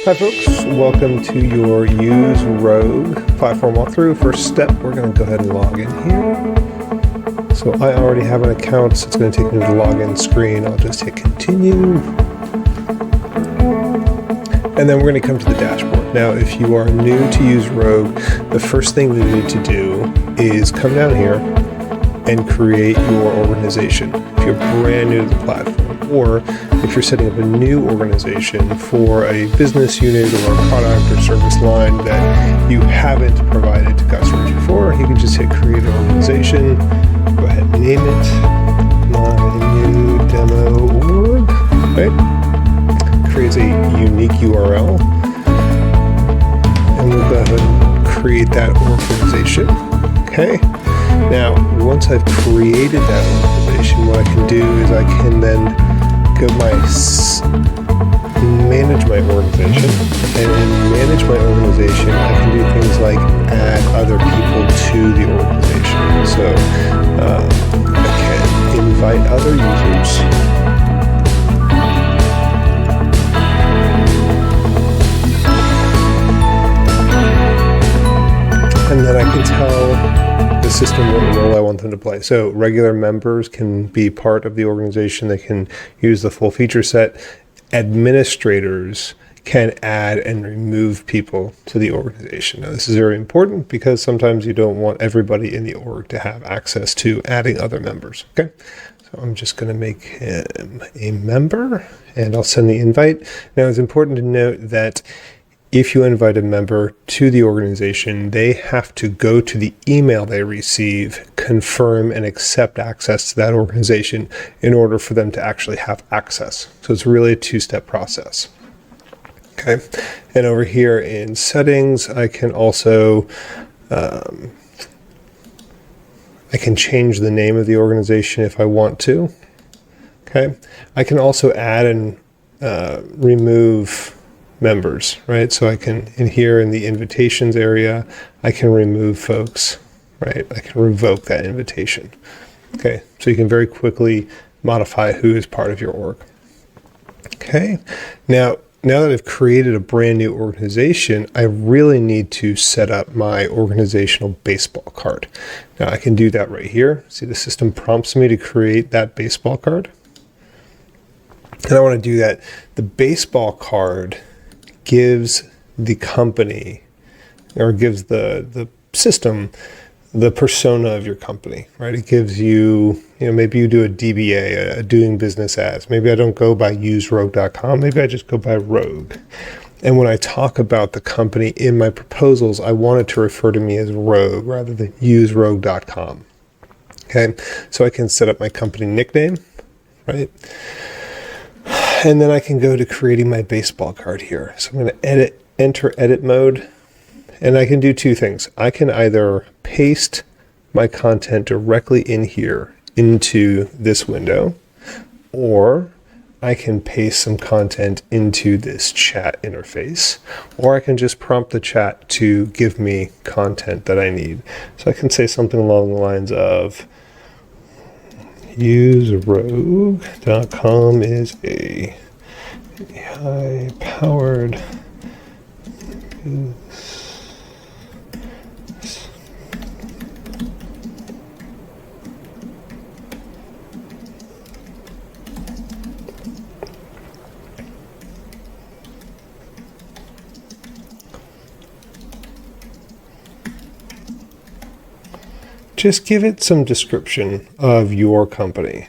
Hi folks, welcome to your Use Rogue platform walkthrough. First step, we're going to go ahead and log in here. So I already have an account, so it's going to take me to the login screen. I'll just hit continue. And then we're going to come to the dashboard. Now, if you are new to Use Rogue, the first thing you need to do is come down here and create your organization. If you're brand new to the platform, or if you're setting up a new organization for a business unit or a product or service line that you haven't provided to customers before, you can just hit create an organization, go ahead and name it My New Demo Org, right? Creates a unique URL, and we'll go ahead and create that organization, okay? Now, once I've created that organization, what I can do is I can then go manage my organization, and in manage my organization, I can do things like add other people to the organization. So I can invite other users, and then I can tell the system what role I want them to play. So regular members can be part of the organization. They can use the full feature set. Administrators can add and remove people to the organization. Now, this is very important because sometimes you don't want everybody in the org to have access to adding other members. Okay, so I'm just going to make him a member, and I'll send the invite. Now, it's important to note that if you invite a member to the organization, they have to go to the email they receive, confirm and accept access to that organization in order for them to actually have access. So it's really a two-step process. Okay, and over here in settings, I can also I can change the name of the organization if I want to. Okay, I can also add and remove members, right? So I can, in here in the invitations area, I can remove folks, right? I can revoke that invitation. Okay, so you can very quickly modify who is part of your org. Okay, now that I've created a brand new organization, I really need to set up my organizational baseball card. Now I can do that right here. See, the system prompts me to create that baseball card. And I want to do that. The baseball card gives the company, or gives the system, the persona of your company, right? It gives you, maybe you do a DBA, a doing business as. Maybe I don't go by userogue.com. Maybe I just go by Rogue. And when I talk about the company in my proposals, I want it to refer to me as Rogue rather than userogue.com. Okay, so I can set up my company nickname, right? And then I can go to creating my baseball card here. So I'm going to enter edit mode, and I can do two things. I can either paste my content directly in here into this window, or I can paste some content into this chat interface, or I can just prompt the chat to give me content that I need. So I can say something along the lines of, userogue.com is a high-powered just give it some description of your company.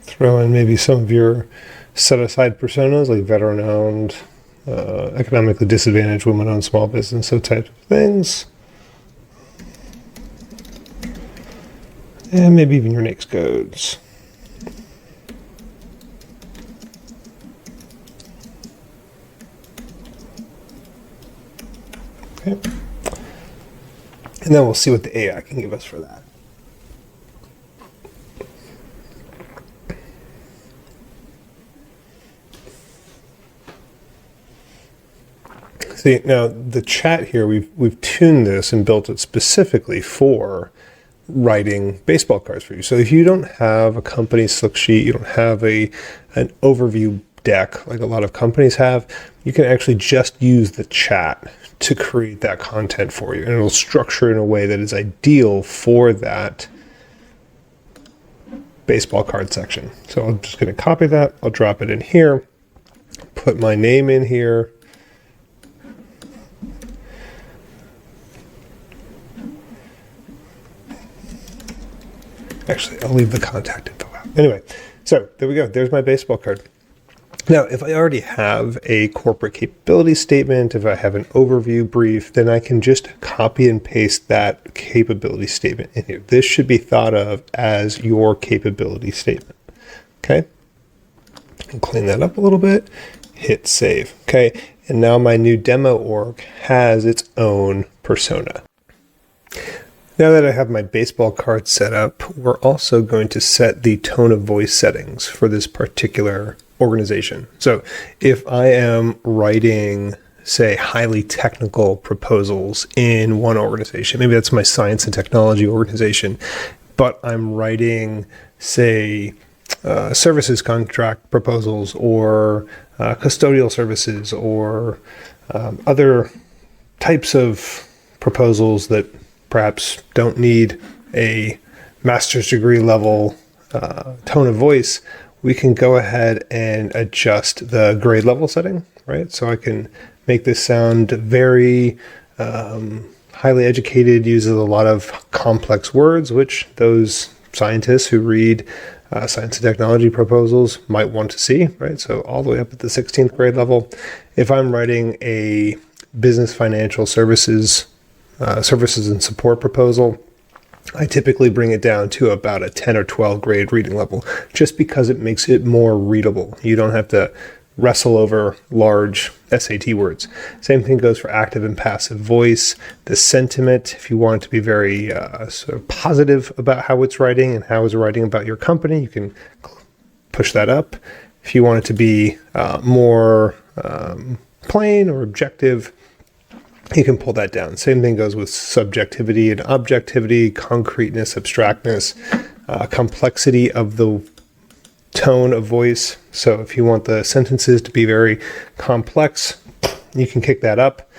Throw in maybe some of your set-aside personas, like veteran-owned, economically disadvantaged, women-owned small business, those types of things. And maybe even your NAICS codes. Okay. And then we'll see what the AI can give us for that. See, now the chat here, we've tuned this and built it specifically for writing baseball cards for you. So if you don't have a company slick sheet, you don't have an overview deck like a lot of companies have, you can actually just use the chat to create that content for you. And it'll structure it in a way that is ideal for that baseball card section. So I'm just going to copy that. I'll drop it in here, put my name in here. Actually, I'll leave the contact info out. Anyway, so there we go. There's my baseball card. Now, if I already have a corporate capability statement, if I have an overview brief, then I can just copy and paste that capability statement in here. This should be thought of as your capability statement. Okay. And clean that up a little bit. Hit save. Okay. And now my new demo org has its own persona. Now that I have my baseball card set up, we're also going to set the tone of voice settings for this particular organization. So if I am writing, say, highly technical proposals in one organization, maybe that's my science and technology organization, but I'm writing, say, services contract proposals or custodial services or other types of proposals that perhaps don't need a master's degree level tone of voice, we can go ahead and adjust the grade level setting, right? So I can make this sound very highly educated, uses a lot of complex words, which those scientists who read science and technology proposals might want to see, right? So all the way up at the 16th grade level. If I'm writing a business financial services and support proposal, I typically bring it down to about a 10 or 12 grade reading level, just because it makes it more readable. You don't have to wrestle over large SAT words. Same thing goes for active and passive voice. The sentiment, if you want it to be very sort of positive about how it's writing and how it's writing about your company, you can push that up. If you want it to be more plain or objective, you can pull that down. Same thing goes with subjectivity and objectivity, concreteness, abstractness, complexity of the tone of voice. So if you want the sentences to be very complex, you can kick that up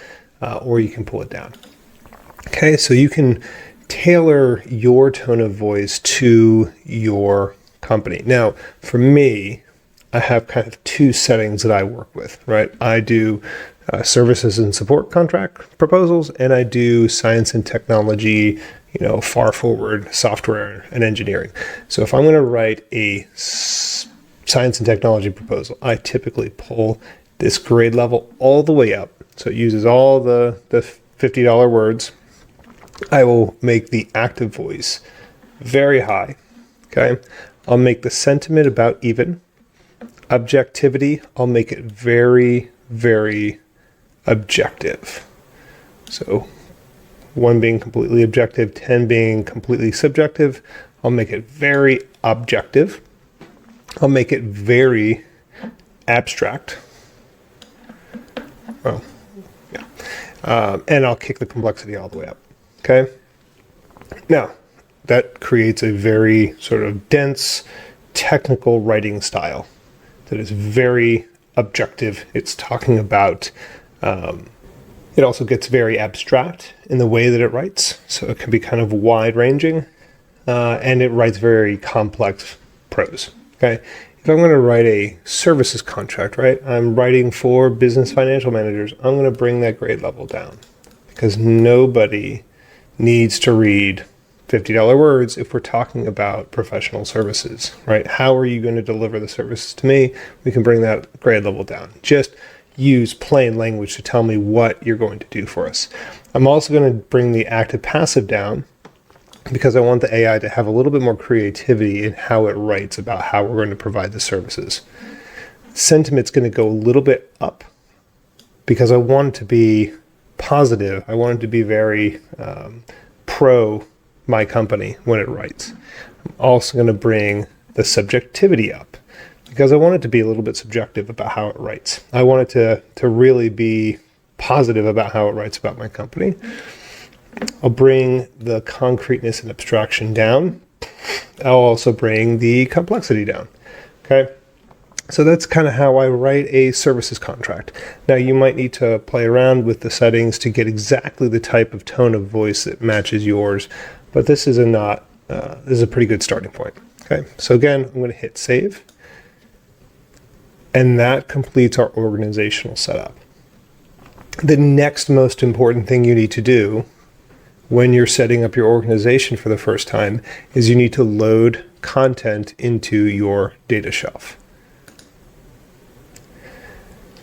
or you can pull it down. Okay, so you can tailor your tone of voice to your company. Now, for me, I have kind of two settings that I work with, right? I do services and support contract proposals, and I do science and technology, far forward software and engineering. So if I'm going to write a science and technology proposal, I typically pull this grade level all the way up. So it uses all the $50 words. I will make the active voice very high. Okay. I'll make the sentiment about even. Objectivity, I'll make it very, very objective. So 1 being completely objective, 10 being completely subjective. I'll make it very objective. I'll make it very abstract. Oh, yeah. And I'll kick the complexity all the way up. Okay. Now, that creates a very sort of dense, technical writing style that is very objective. It's talking about it also gets very abstract in the way that it writes. So it can be kind of wide-ranging, and it writes very complex prose. Okay, if I'm going to write a services contract, right, I'm writing for business financial managers, I'm going to bring that grade level down because nobody needs to read $50 words if we're talking about professional services, right? How are you going to deliver the services to me? We can bring that grade level down. Just use plain language to tell me what you're going to do for us. I'm also going to bring the active passive down because I want the AI to have a little bit more creativity in how it writes about how we're going to provide the services. Sentiment's going to go a little bit up because I want it to be positive. I want it to be very pro my company when it writes. I'm also going to bring the subjectivity up because I want it to be a little bit subjective about how it writes. I want it to really be positive about how it writes about my company. I'll bring the concreteness and abstraction down. I'll also bring the complexity down. Okay. So that's kind of how I write a services contract. Now you might need to play around with the settings to get exactly the type of tone of voice that matches yours, but this is this is a pretty good starting point. Okay, so again, I'm going to hit save, and that completes our organizational setup. The next most important thing you need to do when you're setting up your organization for the first time is you need to load content into your data shelf.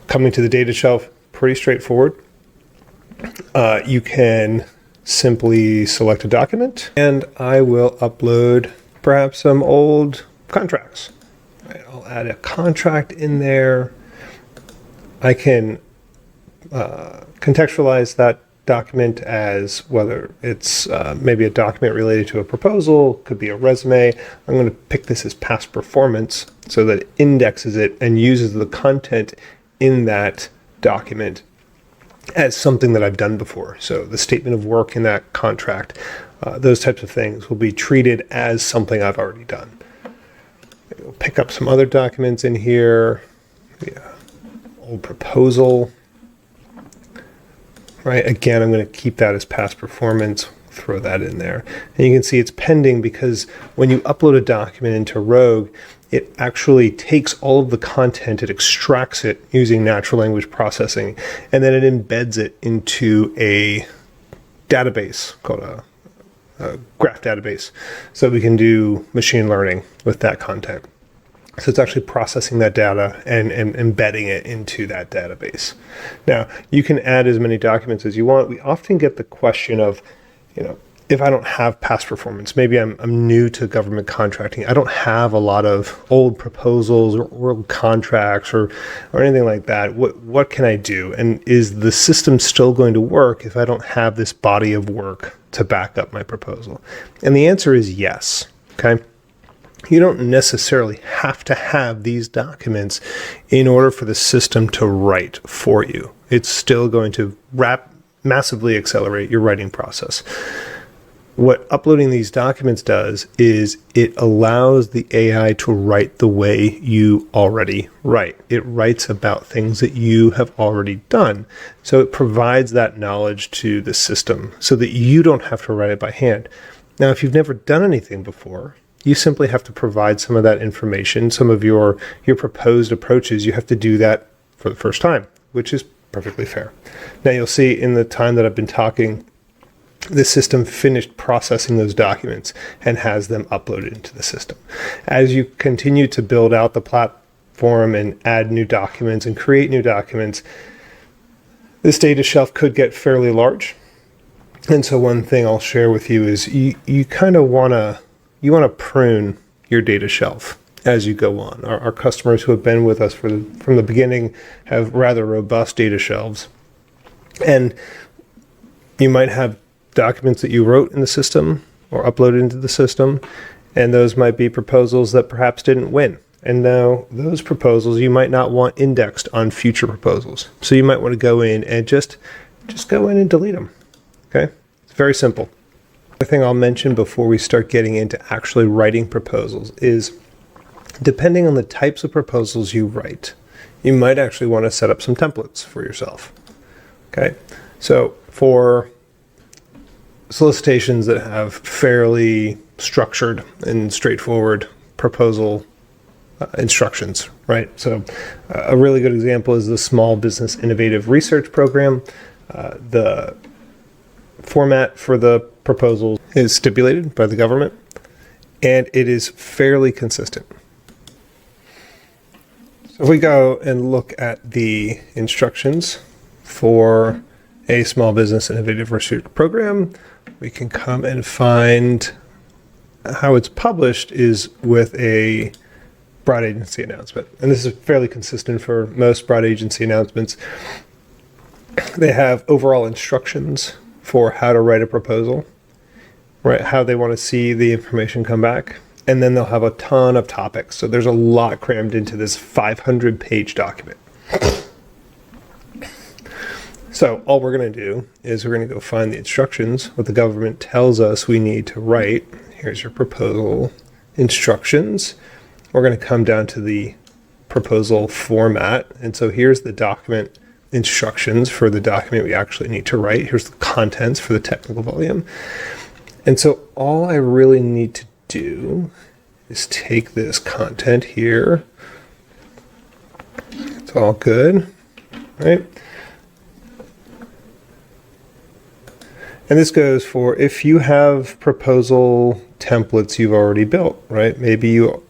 Coming to the data shelf, pretty straightforward. You can simply select a document, and I will upload perhaps some old contracts. Right, I'll add a contract in there. I can contextualize that document as whether it's maybe a document related to a proposal, could be a resume. I'm going to pick this as past performance so that it indexes it and uses the content in that document as something that I've done before. So the statement of work in that contract, those types of things will be treated as something I've already done. We'll pick up some other documents in here. Yeah, old proposal. Right, again, I'm going to keep that as past performance, throw that in there. And you can see it's pending because when you upload a document into Rogue, it actually takes all of the content, it extracts it using natural language processing, and then it embeds it into a database called a graph database. So we can do machine learning with that content. So it's actually processing that data and embedding it into that database. Now, you can add as many documents as you want. We often get the question of, if I don't have past performance, maybe I'm new to government contracting, I don't have a lot of old proposals or old contracts or anything like that. What can I do? And is the system still going to work if I don't have this body of work to back up my proposal? And the answer is yes. Okay. You don't necessarily have to have these documents in order for the system to write for you. It's still going to massively accelerate your writing process. What uploading these documents does is it allows the AI to write the way you already write. It writes about things that you have already done. So it provides that knowledge to the system so that you don't have to write it by hand. Now, if you've never done anything before, you simply have to provide some of that information, some of your proposed approaches. You have to do that for the first time, which is perfectly fair. Now you'll see in the time that I've been talking, the system finished processing those documents and has them uploaded into the system. As you continue to build out the platform and add new documents and create new documents, this data shelf could get fairly large. And so one thing I'll share with you is you kind of want to prune your data shelf as you go on. Our customers who have been with us from the beginning have rather robust data shelves. And you might have documents that you wrote in the system or uploaded into the system, and those might be proposals that perhaps didn't win. And now those proposals you might not want indexed on future proposals. So you might want to go in and just go in and delete them. Okay? It's very simple. The thing I'll mention before we start getting into actually writing proposals is, depending on the types of proposals you write, you might actually want to set up some templates for yourself. Okay, so for solicitations that have fairly structured and straightforward proposal instructions, right? So a really good example is the Small Business Innovative Research Program. The format for the proposal is stipulated by the government, and it is fairly consistent. So if we go and look at the instructions for a Small Business Innovative Research Program, we can come and find how it's published is with a broad agency announcement. And this is fairly consistent for most broad agency announcements. They have overall instructions for how to write a proposal. right? How they want to see the information come back. And then they'll have a ton of topics. So there's a lot crammed into this 500-page document. So all we're going to do is we're going to go find the instructions, what the government tells us we need to write. Here's your proposal instructions. We're going to come down to the proposal format. And so here's the document instructions for the document we actually need to write. Here's the contents for the technical volume. And so all I really need to do is take this content here. It's all good, right? And this goes for if you have proposal templates you've already built, right? And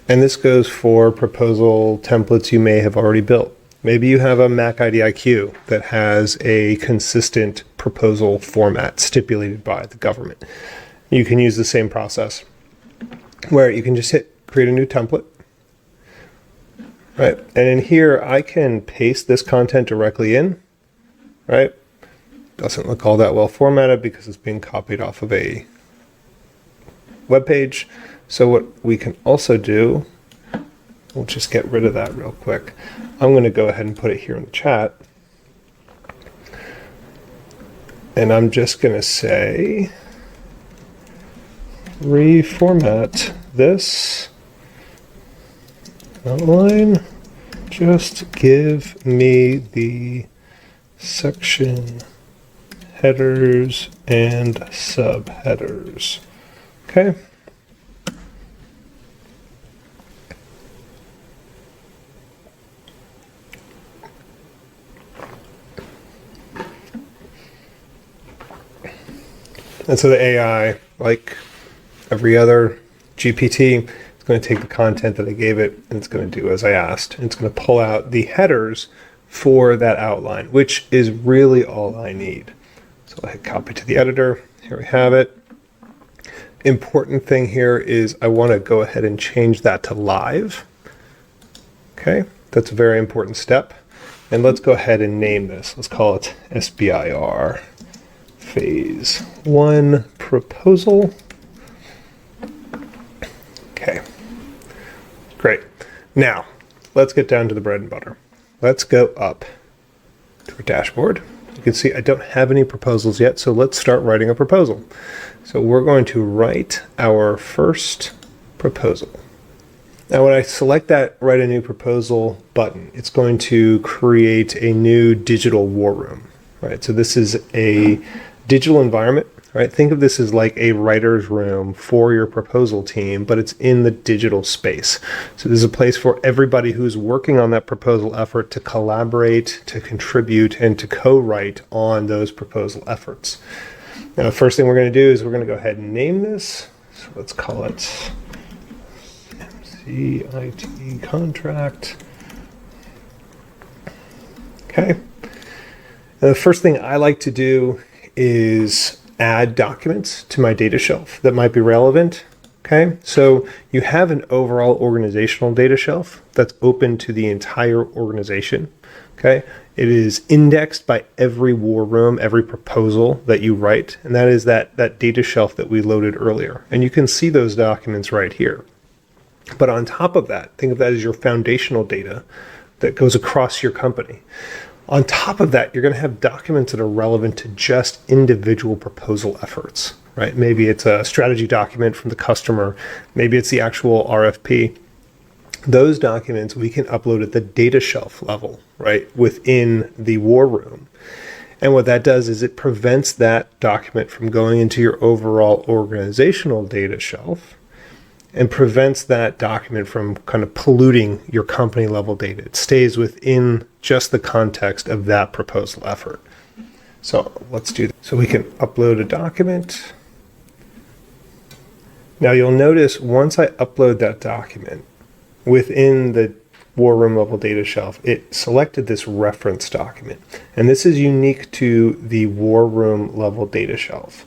this goes for proposal templates you may have already built. Maybe you have a Mac IDIQ that has a consistent proposal format stipulated by the government. You can use the same process where you can just hit create a new template, right? And in here, I can paste this content directly in, right? Doesn't look all that well formatted because it's being copied off of a web page. So what we can also do, we'll just get rid of that real quick. I'm going to go ahead and put it here in the chat. And I'm just going to say, reformat this outline. Just give me the section headers and subheaders. Okay. And so the AI, like every other GPT, is going to take the content that I gave it and it's going to do as I asked. And it's going to pull out the headers for that outline, which is really all I need. So I hit copy to the editor. Here we have it. Important thing here is I want to go ahead and change that to live. Okay, that's a very important step. And let's go ahead and name this. Let's call it SBIR Phase 1 Proposal. Okay, great. Now, let's get down to the bread and butter. Let's go up to our dashboard. You can see I don't have any proposals yet, so let's start writing a proposal. So we're going to write our first proposal. Now when I select that Write a New Proposal button, it's going to create a new digital war room, right? So this is a digital environment, right? Think of this as like a writer's room for your proposal team, but it's in the digital space. So there's a place for everybody who's working on that proposal effort to collaborate, to contribute, and to co-write on those proposal efforts. Now, the first thing we're going to do is we're going to go ahead and name this. So let's call it MCIT contract. Okay. And the first thing I like to do is add documents to my data shelf that might be relevant. Okay, so you have an overall organizational data shelf that's open to the entire organization. Okay, it is indexed by every war room, every proposal that you write, and that is that data shelf that we loaded earlier. And you can see those documents right here. But on top of that, think of that as your foundational data that goes across your company. On top of that, you're going to have documents that are relevant to just individual proposal efforts, right? Maybe it's a strategy document from the customer. Maybe it's the actual RFP. Those documents we can upload at the data shelf level, right, within the war room. And what that does is it prevents that document from going into your overall organizational data shelf and prevents that document from kind of polluting your company level data. It stays within just the context of that proposal effort. So let's do that. So we can upload a document. Now you'll notice once I upload that document within the war room level data shelf, it selected this reference document. And this is unique to the war room level data shelf.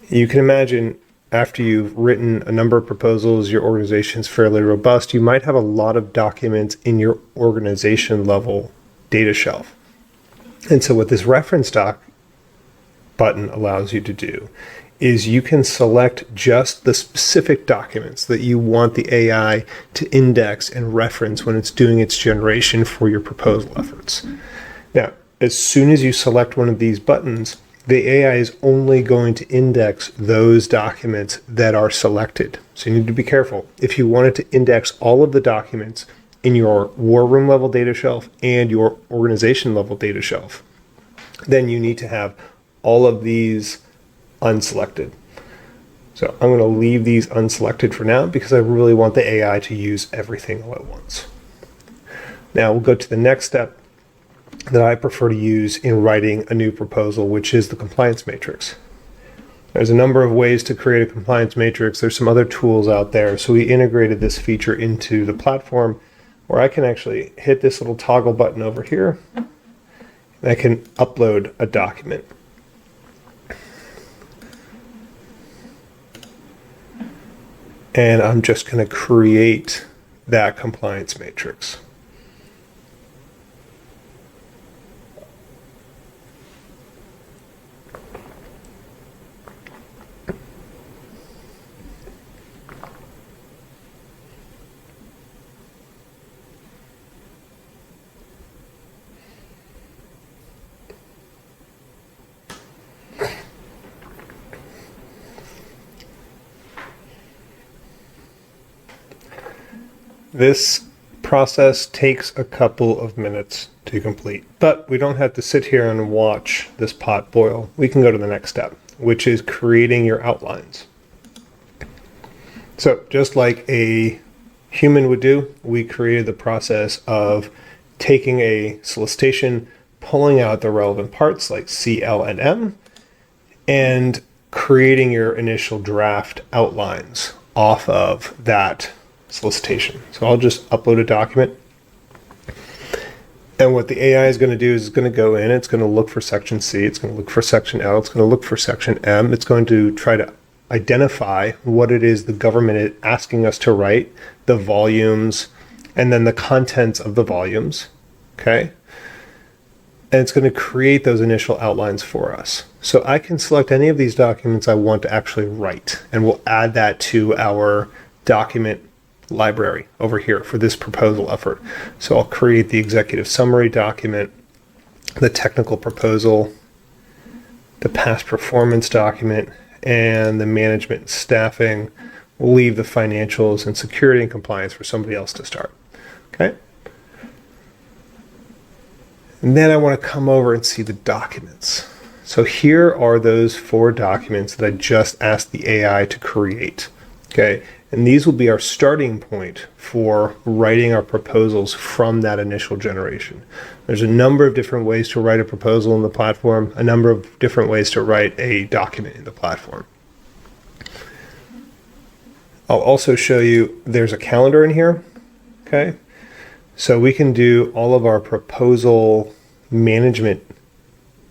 You can imagine after you've written a number of proposals, your organization's fairly robust, you might have a lot of documents in your organization level data shelf. And so what this reference doc button allows you to do is you can select just the specific documents that you want the AI to index and reference when it's doing its generation for your proposal efforts. Now, as soon as you select one of these buttons, the AI is only going to index those documents that are selected. So you need to be careful. If you wanted to index all of the documents in your war room level data shelf and your organization level data shelf, then you need to have all of these unselected. So I'm going to leave these unselected for now because I really want the AI to use everything all at once. Now we'll go to the next step that I prefer to use in writing a new proposal, which is the compliance matrix. There's a number of ways to create a compliance matrix. There's some other tools out there. So we integrated this feature into the platform where I can actually hit this little toggle button over here and I can upload a document. And I'm just going to create that compliance matrix. This process takes a couple of minutes to complete, but we don't have to sit here and watch this pot boil. We can go to the next step, which is creating your outlines. So just like a human would do, we created the process of taking a solicitation, pulling out the relevant parts like C, L, and M, and creating your initial draft outlines off of that solicitation. So I'll just upload a document. And what the AI is going to do is it's going to go in, it's going to look for section C, it's going to look for section L, it's going to look for section M. It's going to try to identify what it is the government is asking us to write, the volumes, and then the contents of the volumes. Okay. And it's going to create those initial outlines for us. So I can select any of these documents I want to actually write, and we'll add that to our document library over here for this proposal effort. So I'll create the executive summary document, the technical proposal, the past performance document, and the management and staffing. We'll leave the financials and security and compliance for somebody else to start. Okay. And then I want to come over and see the documents. So here are those 4 documents that I just asked the AI to create. Okay. And these will be our starting point for writing our proposals from that initial generation. There's a number of different ways to write a proposal in the platform, a number of different ways to write a document in the platform. I'll also show you there's a calendar in here. Okay. So we can do all of our proposal management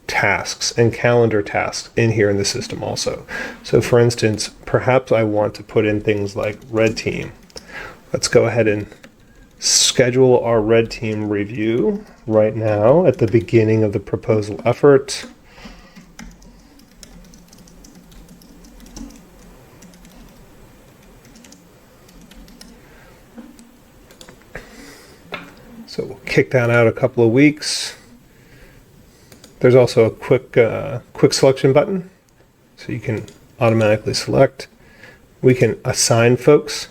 tasks and calendar tasks in here in the system also. So for instance, perhaps I want to put in things like red team. Let's go ahead and schedule our red team review right now at the beginning of the proposal effort. So we'll kick that out a couple of weeks. There's also a quick selection button, so you can automatically select. We can assign folks.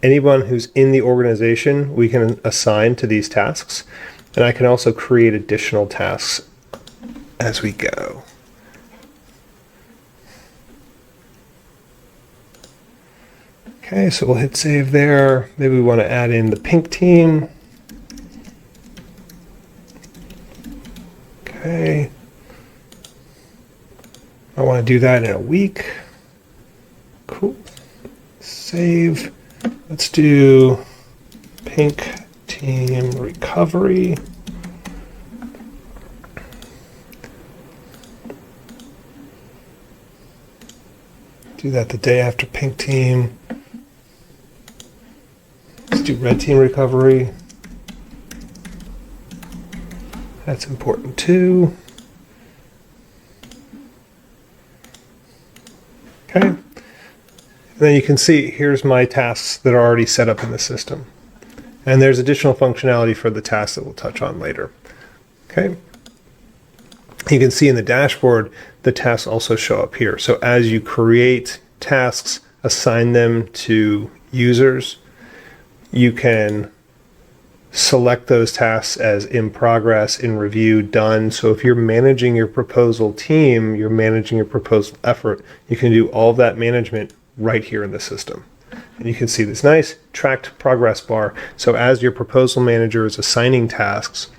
Anyone who's in the organization, we can assign to these tasks. And I can also create additional tasks as we go. Okay, so we'll hit save there. Maybe we want to add in the pink team. Okay. I want to do that in a week. Cool. Save. Let's do pink team recovery. Do that the day after pink team. Let's do red team recovery. That's important too. then you can see here's my tasks that are already set up in the system. And there's additional functionality for the tasks that we'll touch on later. Okay. You can see in the dashboard, the tasks also show up here. So as you create tasks, assign them to users, you can select those tasks as in progress, in review, done. So if you're managing your proposal team, you're managing your proposal effort, you can do all of that management right here in the system. And you can see this nice tracked progress bar. So as your proposal manager is assigning tasks,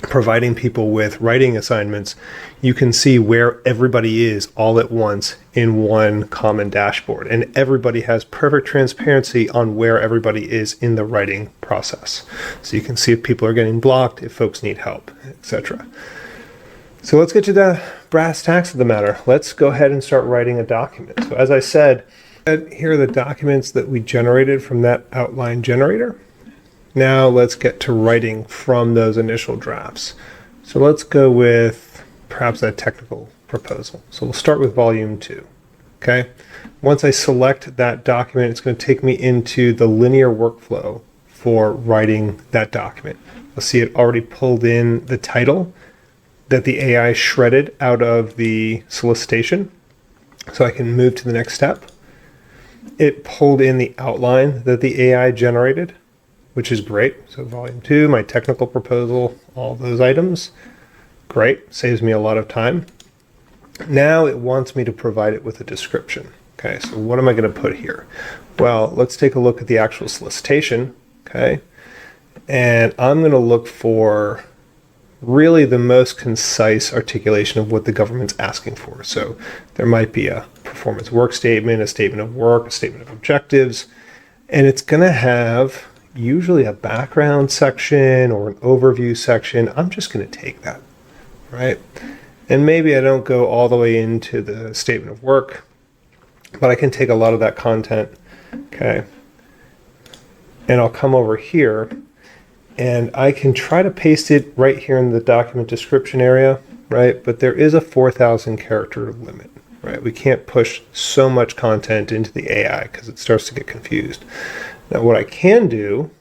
providing people with writing assignments, you can see where everybody is all at once in one common dashboard. And everybody has perfect transparency on where everybody is in the writing process. So you can see if people are getting blocked, if folks need help, etc. So let's get to the brass tacks of the matter. Let's go ahead and start writing a document. So as I said, here are the documents that we generated from that outline generator. Now let's get to writing from those initial drafts. So let's go with perhaps a technical proposal. So we'll start with volume 2. Okay. Once I select that document, it's going to take me into the linear workflow for writing that document. You'll see it already pulled in the title that the AI shredded out of the solicitation. So I can move to the next step. It pulled in the outline that the AI generated, which is great. So volume 2, my technical proposal, all those items. Great, saves me a lot of time. Now it wants me to provide it with a description. Okay, so what am I going to put here? Well, let's take a look at the actual solicitation. Okay, and I'm going to look for really the most concise articulation of what the government's asking for. So there might be a performance work statement, a statement of work, a statement of objectives, and it's going to have usually a background section or an overview section. I'm just going to take that, right? And maybe I don't go all the way into the statement of work, but I can take a lot of that content, okay? And I'll come over here and I can try to paste it right here in the document description area, right? But there is a 4,000 character limit, right? We can't push so much content into the AI because it starts to get confused. Now what I can do,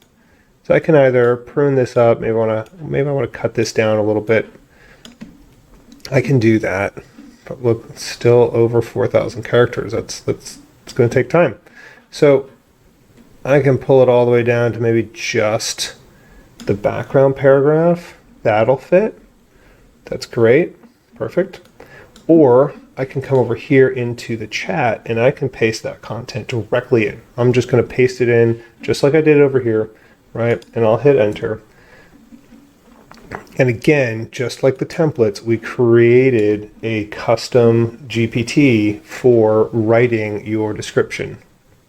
so I can either prune this up, maybe I want to cut this down a little bit. I can do that, but look, it's still over 4,000 characters. It's going to take time. So I can pull it all the way down to maybe just the background paragraph. That'll fit. That's great. Perfect. Or I can come over here into the chat and I can paste that content directly in. I'm just going to paste it in just like I did over here, right? And I'll hit enter. And again, just like the templates, we created a custom GPT for writing your description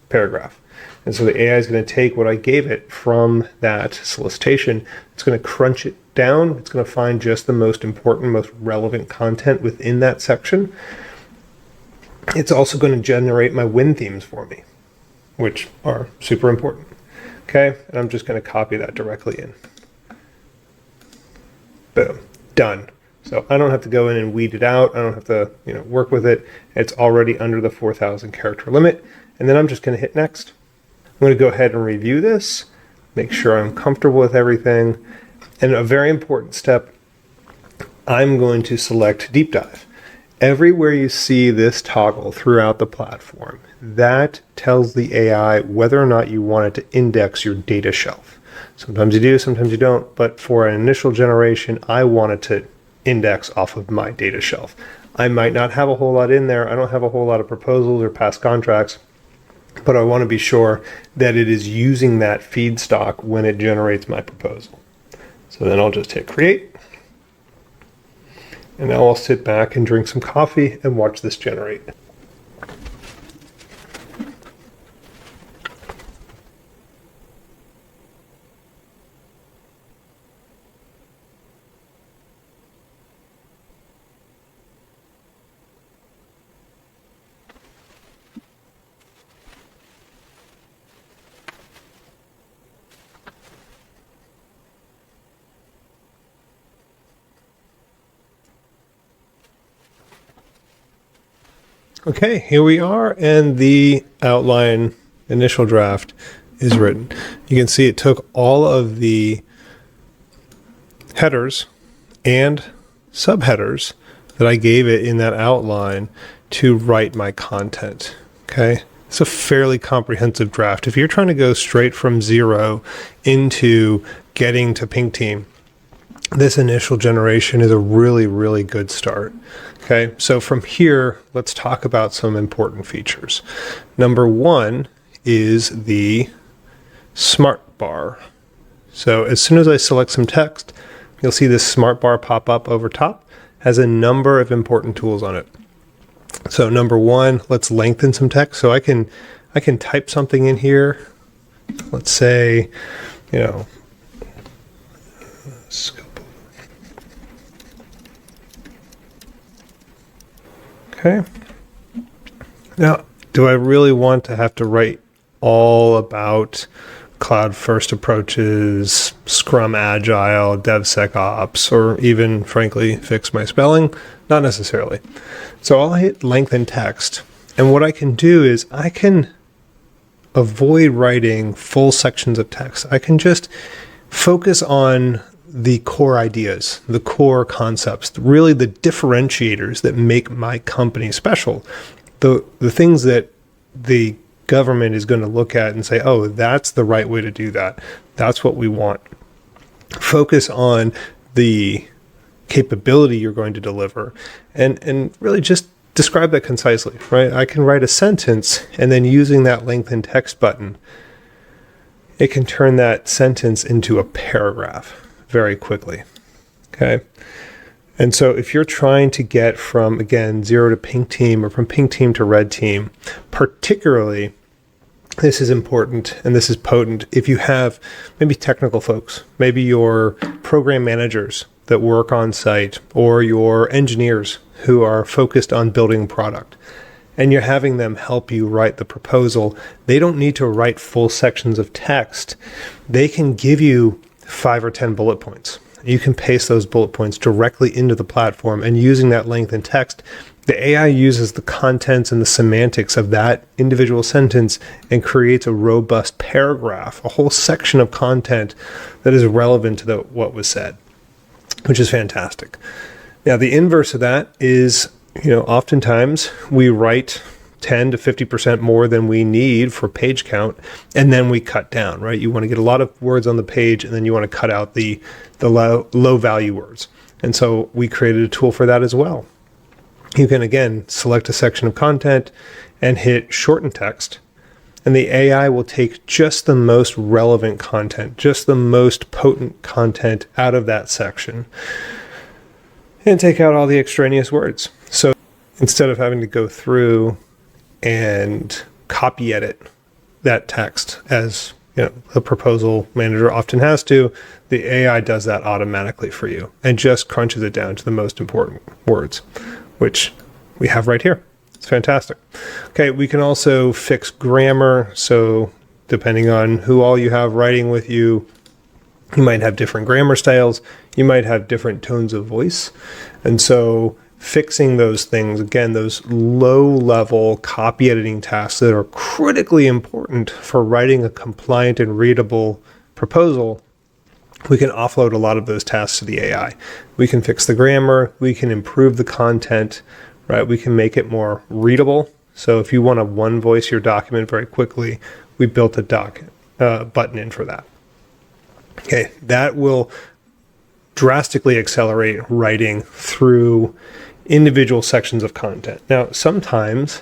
paragraph. And so the AI is going to take what I gave it from that solicitation. It's going to crunch it down. It's going to find just the most important, most relevant content within that section. It's also going to generate my win themes for me, which are super important. Okay, and I'm just going to copy that directly in. Boom, done. So I don't have to go in and weed it out. I don't have to, work with it. It's already under the 4,000 character limit. And then I'm just going to hit next. I'm going to go ahead and review this, make sure I'm comfortable with everything. And a very important step, I'm going to select deep dive. Everywhere you see this toggle throughout the platform, that tells the AI whether or not you want it to index your data shelf. Sometimes you do, sometimes you don't, but for an initial generation, I want it to index off of my data shelf. I might not have a whole lot in there. I don't have a whole lot of proposals or past contracts, but I want to be sure that it is using that feedstock when it generates my proposal. So then I'll just hit create. And now I'll sit back and drink some coffee and watch this generate. Okay, here we are, and the outline initial draft is written. You can see it took all of the headers and subheaders that I gave it in that outline to write my content. Okay, it's a fairly comprehensive draft. If you're trying to go straight from zero into getting to Pink Team, this initial generation is a really, really good start. Okay, so from here, let's talk about some important features. Number one is the Smart Bar. So as soon as I select some text, you'll see this Smart Bar pop up over top. Has a number of important tools on it. So number one, let's lengthen some text. So I can type something in here. Let's say, okay. Now, do I really want to have to write all about cloud first approaches, Scrum Agile, DevSecOps, or even, frankly, fix my spelling? Not necessarily. So I'll hit lengthen text. And what I can do is I can avoid writing full sections of text. I can just focus on the core ideas, the core concepts, really the differentiators that make my company special. The things that the government is going to look at and say, oh, that's the right way to do that. That's what we want. Focus on the capability you're going to deliver and really just describe that concisely, right? I can write a sentence and then using that lengthen text button, it can turn that sentence into a paragraph very quickly. Okay. And so if you're trying to get from, again, zero to Pink Team or from Pink Team to Red Team, particularly, this is important and this is potent if you have maybe technical folks, maybe your program managers that work on site or your engineers who are focused on building product, and you're having them help you write the proposal. They don't need to write full sections of text. They can give you 5 or 10 bullet points. You can paste those bullet points directly into the platform, and using that lengthened text, the AI uses the contents and the semantics of that individual sentence and creates a robust paragraph, a whole section of content that is relevant to what was said, which is fantastic. Now, the inverse of that is, oftentimes we write 10 to 50% more than we need for page count, and then we cut down, right? You want to get a lot of words on the page, and then you want to cut out the low value words. And so we created a tool for that as well. You can, again, select a section of content and hit shorten text, and the AI will take just the most relevant content, just the most potent content out of that section and take out all the extraneous words. So instead of having to go through and copy edit that text as a proposal manager often has to, the AI does that automatically for you and just crunches it down to the most important words, which we have right here. It's fantastic. Okay, we can also fix grammar. So depending on who all you have writing with you, you might have different grammar styles. You might have different tones of voice. And so fixing those things, again, those low-level copy editing tasks that are critically important for writing a compliant and readable proposal, we can offload a lot of those tasks to the AI. We can fix the grammar, we can improve the content, right? We can make it more readable. So if you want to one voice your document very quickly, we built a button in for that. Okay, that will drastically accelerate writing through individual sections of content. Now, sometimes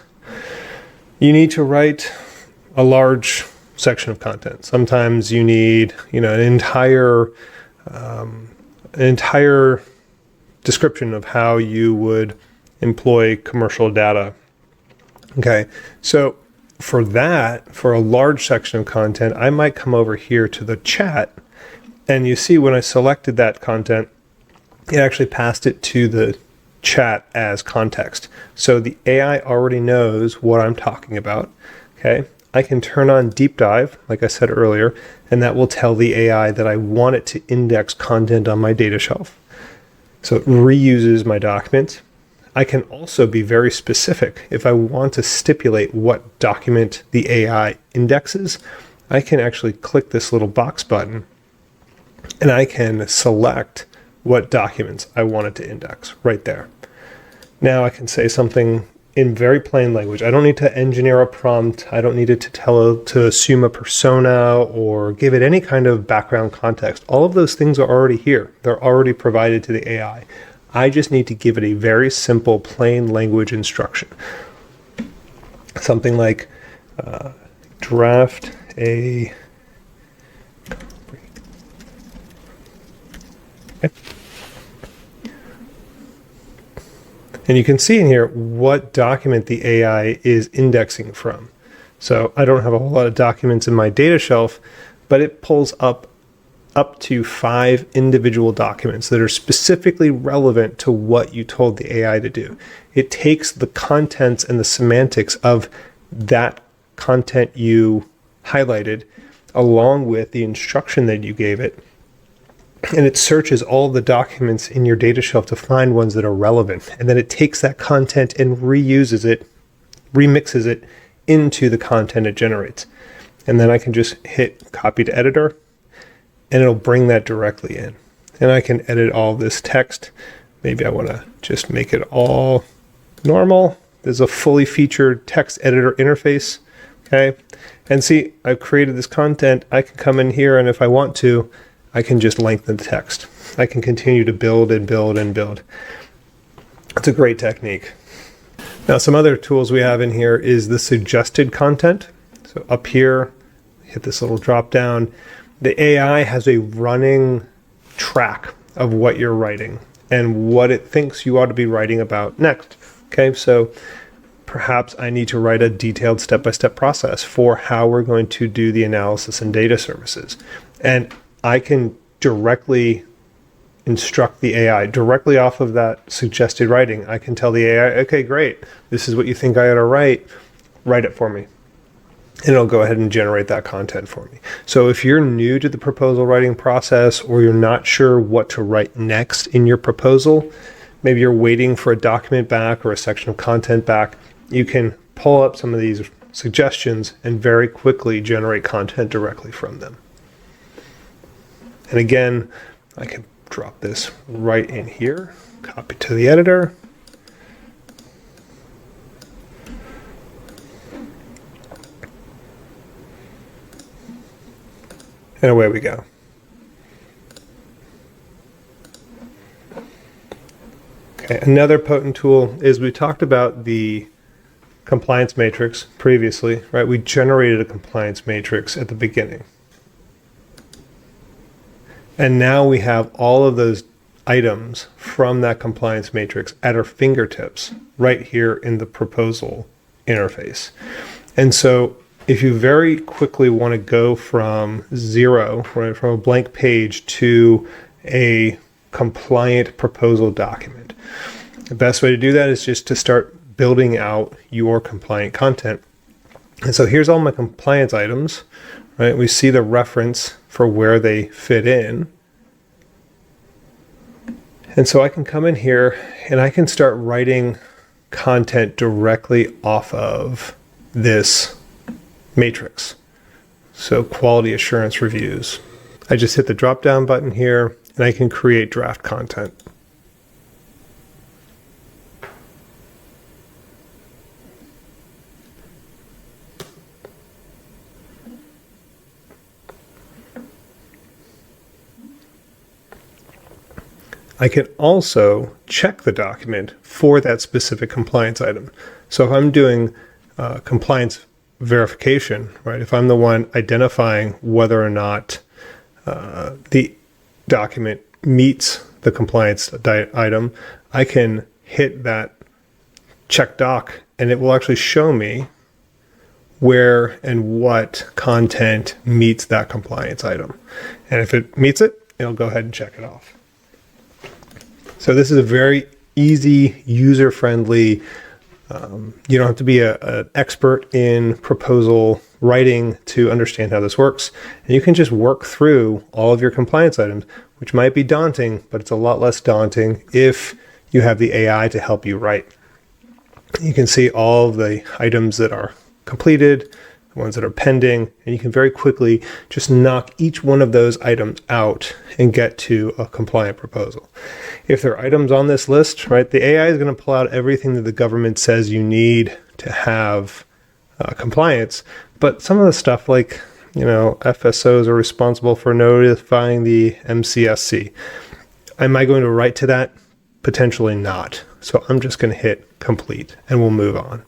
you need to write a large section of content. Sometimes you need, an entire description of how you would employ commercial data. Okay, so for a large section of content, I might come over here to the chat, and you see when I selected that content, it actually passed it to the chat as context. So the AI already knows what I'm talking about. Okay. I can turn on deep dive, like I said earlier, and that will tell the AI that I want it to index content on my data shelf. So it reuses my documents. I can also be very specific. If I want to stipulate what document the AI indexes, I can actually click this little box button and I can select what documents I want it to index right there. Now I can say something in very plain language. I don't need to engineer a prompt. I don't need it to assume a persona or give it any kind of background context. All of those things are already here. They're already provided to the AI. I just need to give it a very simple, plain language instruction. Something like draft a... Okay. And you can see in here what document the AI is indexing from. So I don't have a whole lot of documents in my data shelf, but it pulls up to 5 individual documents that are specifically relevant to what you told the AI to do. It takes the contents and the semantics of that content you highlighted along with the instruction that you gave it, and it searches all the documents in your data shelf to find ones that are relevant. And then it takes that content and reuses it, remixes it into the content it generates. And then I can just hit copy to editor and it'll bring that directly in. And I can edit all this text. Maybe I want to just make it all normal. There's a fully featured text editor interface. Okay. And see, I've created this content. I can come in here and if I want to, I can just lengthen the text. I can continue to build and build and build. It's a great technique. Now, some other tools we have in here is the suggested content. So up here, hit this little drop down. The AI has a running track of what you're writing and what it thinks you ought to be writing about next. Okay, so perhaps I need to write a detailed step-by-step process for how we're going to do the analysis and data services. And I can directly instruct the AI directly off of that suggested writing. I can tell the AI, okay, great. This is what you think I ought to write. Write it for me. And it'll go ahead and generate that content for me. So if you're new to the proposal writing process or you're not sure what to write next in your proposal, maybe you're waiting for a document back or a section of content back, you can pull up some of these suggestions and very quickly generate content directly from them. And again, I can drop this right in here, copy to the editor. And away we go. Okay, another potent tool is we talked about the compliance matrix previously, right? We generated a compliance matrix at the beginning. And now we have all of those items from that compliance matrix at our fingertips right here in the proposal interface. And so if you very quickly want to go from zero, right, from a blank page to a compliant proposal document, the best way to do that is just to start building out your compliant content. And so here's all my compliance items, right? We see the reference for where they fit in. And so I can come in here and I can start writing content directly off of this matrix. So quality assurance reviews. I just hit the drop down button here and I can create draft content. I can also check the document for that specific compliance item. So if I'm doing compliance verification, right? If I'm the one identifying whether or not the document meets the compliance item, I can hit that check doc and it will actually show me where and what content meets that compliance item. And if it meets it, it'll go ahead and check it off. So this is a very easy, user-friendly, you don't have to be an expert in proposal writing to understand how this works. And you can just work through all of your compliance items, which might be daunting, but it's a lot less daunting if you have the AI to help you write. You can see all the items that are completed, the ones that are pending, and you can very quickly just knock each one of those items out and get to a compliant proposal. If there are items on this list, right, the AI is going to pull out everything that the government says you need to have compliance, but some of the stuff like, FSOs are responsible for notifying the MCSC. Am I going to write to that? Potentially not. So I'm just going to hit complete and we'll move on.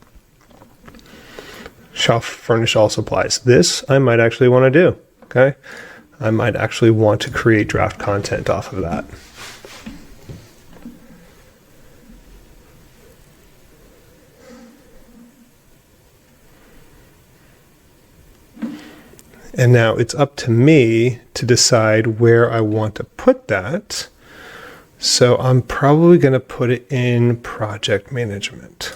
Shall furnish all supplies. This I might actually want to do. Okay. I might actually want to create draft content off of that. And now it's up to me to decide where I want to put that. So I'm probably going to put it in project management.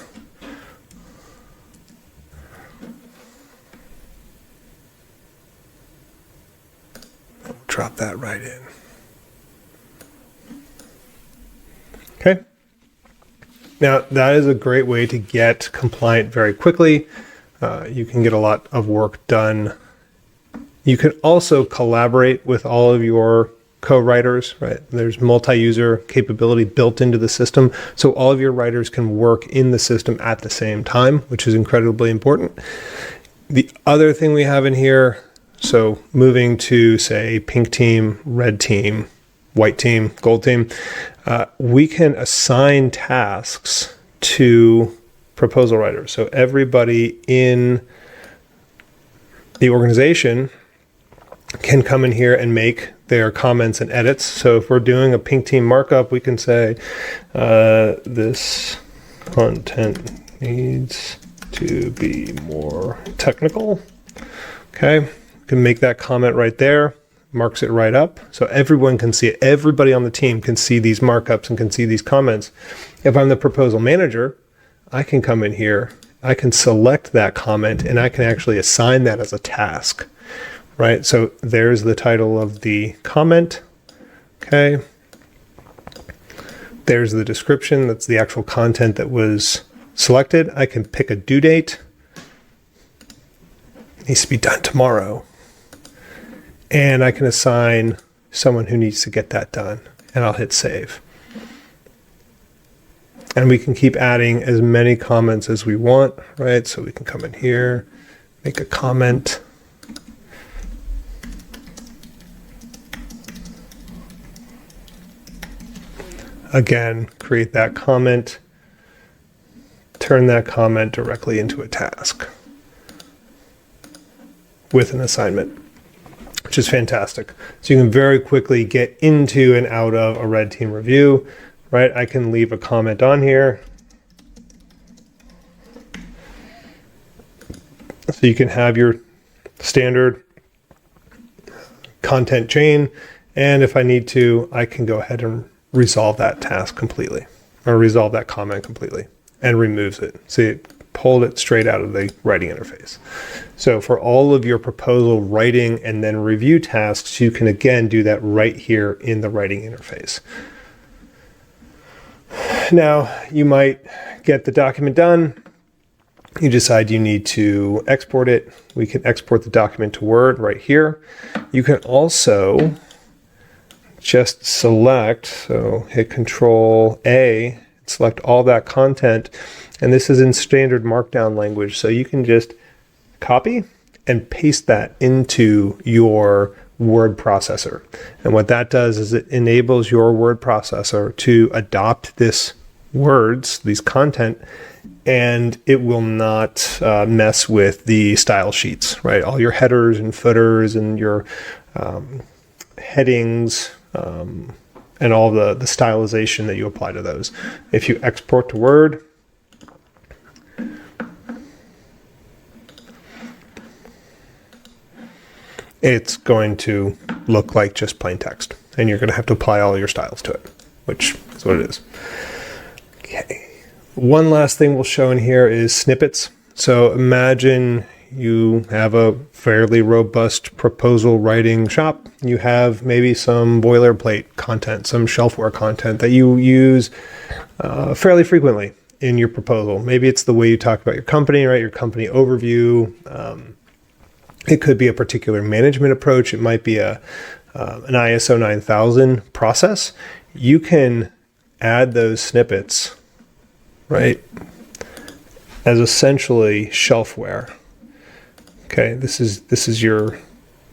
Drop that right in. Okay. Now that is a great way to get compliant very quickly. You can get a lot of work done. You can also collaborate with all of your co-writers, right? There's multi-user capability built into the system. So all of your writers can work in the system at the same time, which is incredibly important. The other thing we have in here, so moving to say pink team, red team, white team, gold team, we can assign tasks to proposal writers. So everybody in the organization can come in here and make their comments and edits. So if we're doing a pink team markup, we can say this content needs to be more technical. Okay, we can make that comment right there, marks it right up. So everyone can see it. Everybody on the team can see these markups and can see these comments. If I'm the proposal manager, I can come in here, I can select that comment and I can actually assign that as a task. Right, so there's the title of the comment. Okay. There's the description. That's the actual content that was selected. I can pick a due date. It needs to be done tomorrow. And I can assign someone who needs to get that done. And I'll hit save. And we can keep adding as many comments as we want, right? So we can come in here, make a comment. Again, create that comment, turn that comment directly into a task with an assignment, which is fantastic. So you can very quickly get into and out of a red team review, right? I can leave a comment on here. So you can have your standard content chain. And if I need to, I can go ahead and resolve that task completely, or resolve that comment completely, and removes it. See, it pulled it straight out of the writing interface. So for all of your proposal writing and then review tasks, you can again do that right here in the writing interface. Now, you might get the document done. You decide you need to export it. We can export the document to Word right here. You can also just select, so hit Control A, select all that content, and this is in standard markdown language, so you can just copy and paste that into your word processor. And what that does is it enables your word processor to adopt this words, these content, and it will not mess with the style sheets, right? All your headers and footers and your headings, and all the stylization that you apply to those. If you export to Word, it's going to look like just plain text, and you're going to have to apply all your styles to it, which is what it is. Okay. One last thing we'll show in here is snippets. So imagine You have a fairly robust proposal writing shop. You have maybe some boilerplate content, some shelfware content that you use fairly frequently in your proposal. Maybe it's the way you talk about your company, right? Your company overview. It could be a particular management approach. It might be an ISO 9000 process. You can add those snippets, right, as essentially shelfware. Okay, this is your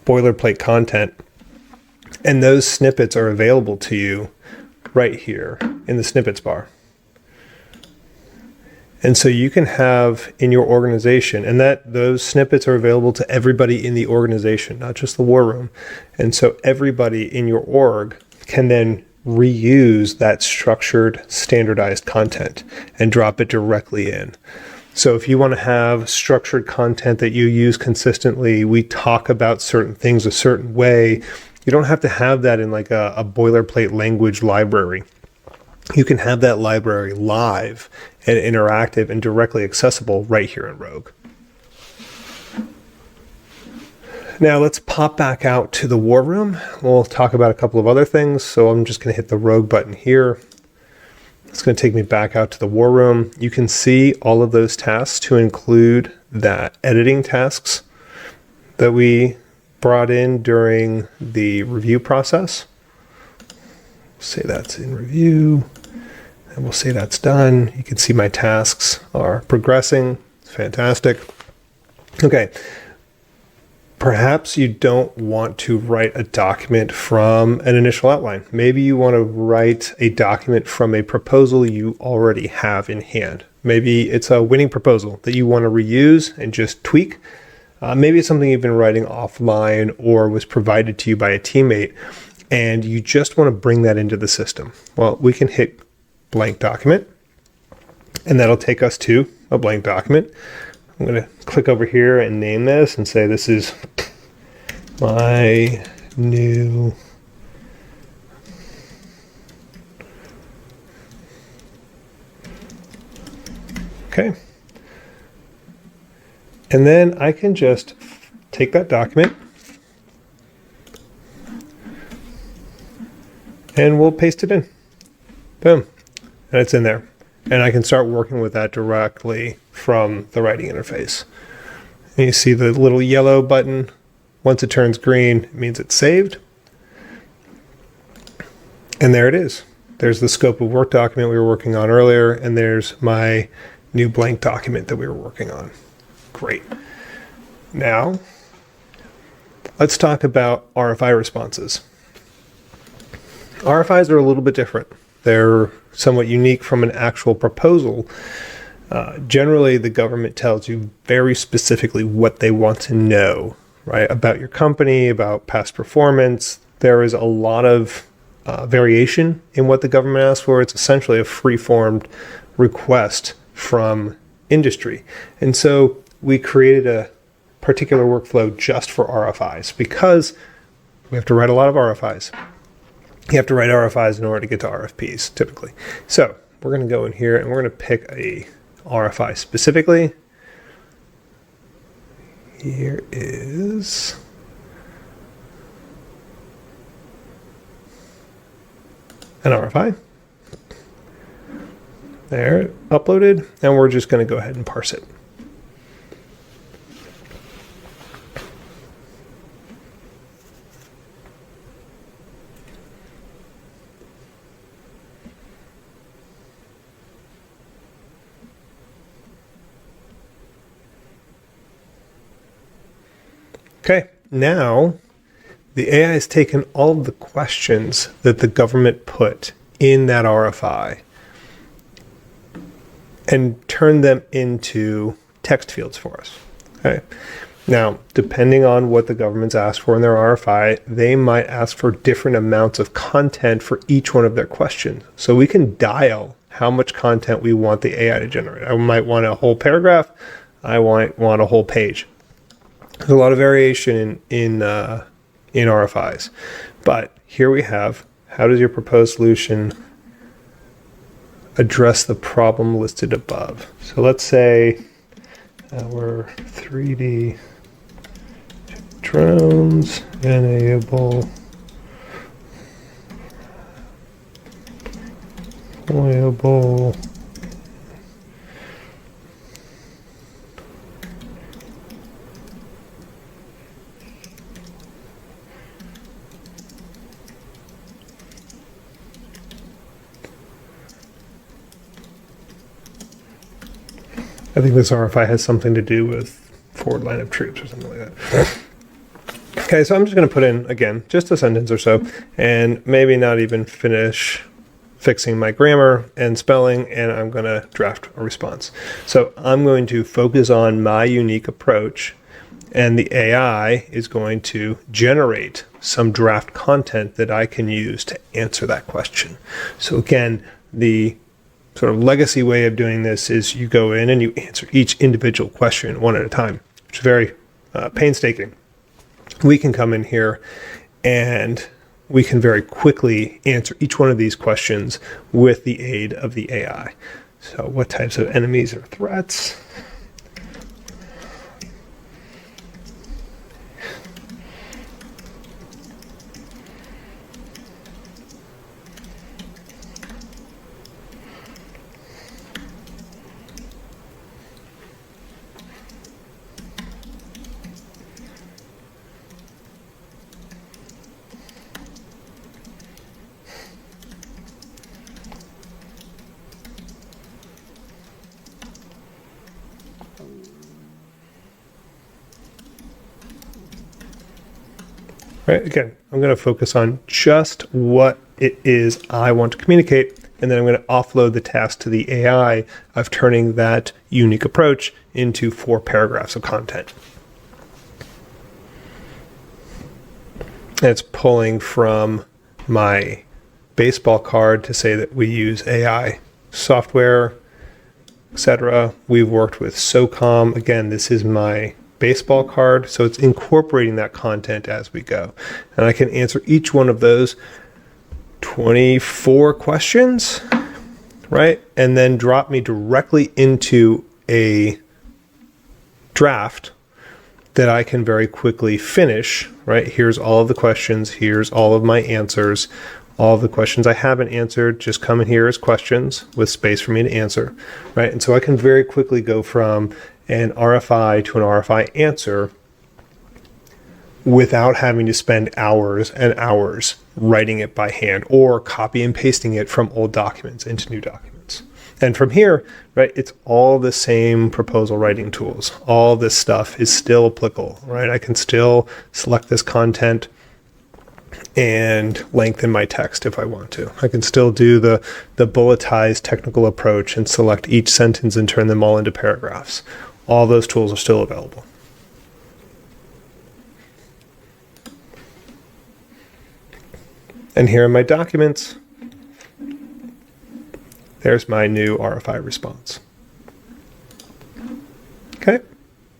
boilerplate content, and those snippets are available to you right here in the snippets bar. And so you can have in your organization, and that those snippets are available to everybody in the organization, not just the war room. And so everybody in your org can then reuse that structured, standardized content and drop it directly in. So if you want to have structured content that you use consistently, we talk about certain things a certain way, you don't have to have that in like a boilerplate language library. You can have that library live and interactive and directly accessible right here in Rogue. Now let's pop back out to the war room. We'll talk about a couple of other things. So I'm just going to hit the Rogue button here. It's going to take me back out to the war room. You can see all of those tasks to include that editing tasks that we brought in during the review process. Say that's in review. And we'll say that's done. You can see my tasks are progressing. It's fantastic. Okay. Perhaps you don't want to write a document from an initial outline. Maybe you want to write a document from a proposal you already have in hand. Maybe it's a winning proposal that you want to reuse and just tweak. Maybe it's something you've been writing offline or was provided to you by a teammate, and you just want to bring that into the system. Well, we can hit blank document, and that'll take us to a blank document. I'm going to click over here and name this and say this is my new okay. And then I can just take that document and we'll paste it in. Boom. And it's in there. And I can start working with that directly from the writing interface. And you see the little yellow button. Once it turns green, it means it's saved. And there it is. There's the scope of work document we were working on earlier, and there's my new blank document that we were working on. Great. Now, let's talk about RFI responses. RFIs are a little bit different. They're somewhat unique from an actual proposal. Generally, the government tells you very specifically what they want to know, right? About your company, about past performance. There is a lot of variation in what the government asks for. It's essentially a free-formed request from industry. And so we created a particular workflow just for RFIs because we have to write a lot of RFIs. You have to write RFIs in order to get to RFPs, typically. So we're going to go in here and we're going to pick a RFI specifically. Here is an RFI. There, uploaded, and we're just going to go ahead and parse it. Okay, now the AI has taken all of the questions that the government put in that RFI and turned them into text fields for us. Okay. Now, depending on what the government's asked for in their RFI, they might ask for different amounts of content for each one of their questions. So we can dial how much content we want the AI to generate. I might want a whole paragraph. I might want a whole page. There's a lot of variation in RFIs, but here we have, how does your proposed solution address the problem listed above? So let's say our 3D drones enable deployable I think this RFI has something to do with forward line of troops or something like that. Okay, so I'm just going to put in, again, just a sentence or so, and maybe not even finish fixing my grammar and spelling, and I'm going to draft a response. So I'm going to focus on my unique approach, and the AI is going to generate some draft content that I can use to answer that question. So again, the sort of legacy way of doing this is you go in and you answer each individual question one at a time, which is very painstaking. We can come in here and we can very quickly answer each one of these questions with the aid of the AI. So what types of enemies or threats? Right, again, I'm going to focus on just what it is I want to communicate, and then I'm going to offload the task to the AI of turning that unique approach into 4 paragraphs of content. And it's pulling from my baseball card to say that we use AI software, etc. We've worked with SOCOM. Again, this is my baseball card, so it's incorporating that content as we go. And I can answer each one of those 24 questions, right? And then drop me directly into a draft that I can very quickly finish, right? Here's all of the questions, here's all of my answers. All of the questions I haven't answered just come in here as questions with space for me to answer, right? And so I can very quickly go from an RFI to an RFI answer without having to spend hours and hours writing it by hand or copy and pasting it from old documents into new documents. And from here, right, it's all the same proposal writing tools. All this stuff is still applicable, right? I can still select this content and lengthen my text if I want to. I can still do the bulletized technical approach and select each sentence and turn them all into paragraphs. All those tools are still available. And here are my documents. There's my new RFI response.